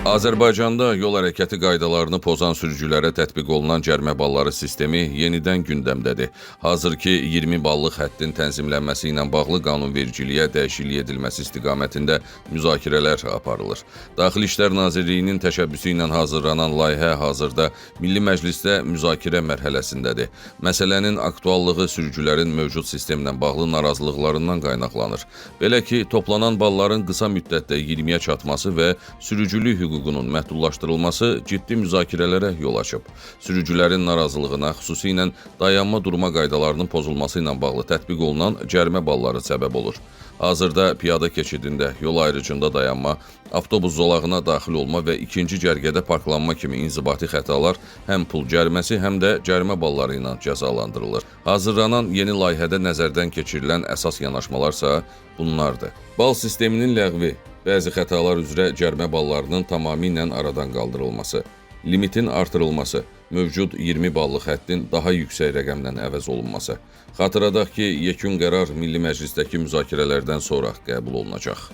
Azərbaycanda yol hərəkəti qaydalarını pozan sürücülərə tətbiq olunan cərimə balları sistemi yenidən gündəmdədir. Hazırki 20 ballıq həddin tənzimlənməsi ilə bağlı qanunvericiliyə dəyişiklik edilməsi istiqamətində müzakirələr aparılır. Daxili İşlər Nazirliyinin təşəbbüsü ilə hazırlanan layihə hazırda Milli Məclisdə müzakirə mərhələsindədir. Məsələnin aktuallığı sürücülərin mövcud sistemlə bağlı narazılıqlarından qaynaqlanır. Belə ki, toplanan balların qısa müddətdə 20-yə çatması və sürücülük hüququnun məhdudlaşdırılması ciddi müzakirələrə yol açıb. Sürücülərin narazılığına xüsusilə dayanma durma qaydalarının pozulması ilə bağlı tətbiq olunan cərimə balları səbəb olur. Hazırda piyada keçidində, yol ayrıcında dayanma, avtobus zolağına daxil olma və ikinci cərgədə parklanma kimi inzibati xətalar həm pul cəriməsi, həm də cərimə balları ilə cəzalandırılır. Hazırlanan yeni layihədə nəzərdən keçirilən əsas yanaşmalarsa bunlardır. Bal sisteminin ləğvi, bəzi xətalar üzrə cərimə ballarının tamamilə aradan qaldırılması, limitin artırılması, mövcud 20 ballıq həddin daha yüksək rəqəmlə əvəz olunması. Xatırladaq ki, yekun qərar Milli Məclisdəki müzakirələrdən sonra qəbul olunacaq.